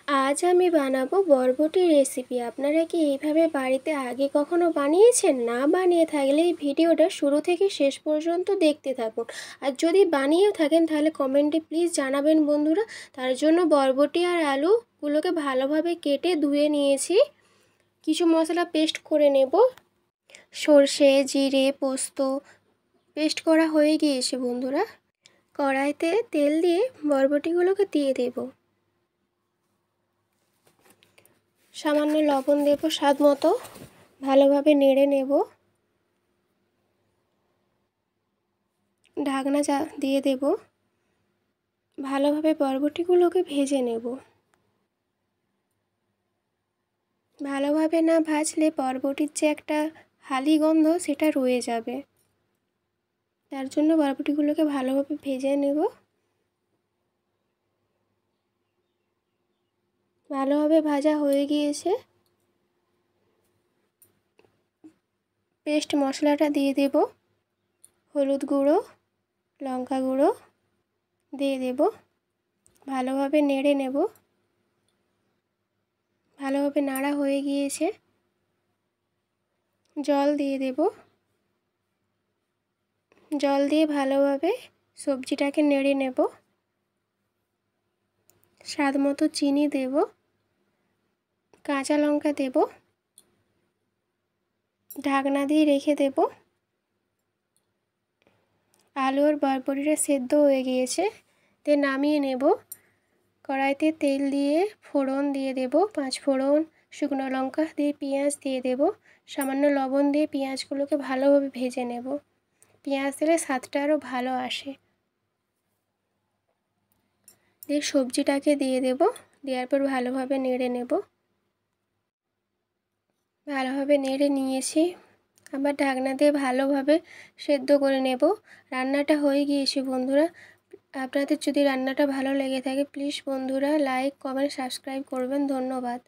আজ আমি বানাবো বরবটি রেসিপি। আপনারা কি এইভাবে বাড়িতে আগে কখনো বানিয়েছেন? না বানিয়ে থাকলে এই ভিডিওটা শুরু থেকে শেষ পর্যন্ত দেখতে থাকুন। আর যদি বানিয়েও থাকেন তাহলে কমেন্টে প্লিজ জানাবেন বন্ধুরা। তার জন্য বরবটি আর আলুগুলোকে ভালোভাবে কেটে ধুয়ে নিয়েছি। কিছু মশলা পেস্ট করে নেব। সর্ষে, জিরে, পোস্ত পেস্ট করা হয়ে গিয়েছে বন্ধুরা। কড়াইতে তেল দিয়ে বরবটিগুলোকে দিয়ে দেবো। সামান্য লবণ দেব স্বাদ মতো, ভালোভাবে নেড়ে নেব। ঢাকনা দিয়ে দেব। ভালোভাবে বরবটিগুলোকে ভেজে নেব। ভালোভাবে না ভাজলে বরবটির যে একটা হালি গন্ধ সেটা রয়ে যাবে। তার জন্য বরবটিগুলোকে ভালোভাবে ভেজে নেব। ভালোভাবে ভাজা হয়ে গিয়েছে। পেস্ট মশলাটা দিয়ে দেব। হলুদ গুঁড়ো, লঙ্কা গুঁড়ো দিয়ে দেব। ভালোভাবে নেড়ে নেব। ভালোভাবে নাড়া হয়ে গিয়েছে। জল দিয়ে দেব। জল দিয়ে ভালোভাবে সবজিটাকে নেড়ে নেব। স্বাদ মতো চিনি দেব। কাঁচা লঙ্কা দেব। ঢাকনা দিয়ে রেখে দেব। আলু আর বরবটিটা সেদ্ধ হয়ে গিয়েছে, তে নামিয়ে নেব। কড়াইতে তেল দিয়ে ফোড়ন দিয়ে দেব, 5 ফোড়ন, শুকনো লঙ্কা দিয়ে পেঁয়াজ দিয়ে দেব। সামান্য লবণ দিয়ে পেঁয়াজগুলোকে ভালোভাবে ভেজে নেব। পেঁয়াজ দিলে স্বাদটা আরও ভালো আসে। দিয়ে সবজিটাকে দিয়ে দেব। দেওয়ার পর ভালোভাবে নেড়ে নেব। ভালোভাবে নেড়ে নিয়েছি। আবার ঢাকনা দিয়ে ভালোভাবে সেদ্ধ করে নেব। রান্নাটা হয়ে গিয়েছে বন্ধুরা। আপনাদের যদি রান্নাটা ভালো লেগে থাকে প্লিজ বন্ধুরা লাইক, কমেন্ট, সাবস্ক্রাইব করবেন। ধন্যবাদ।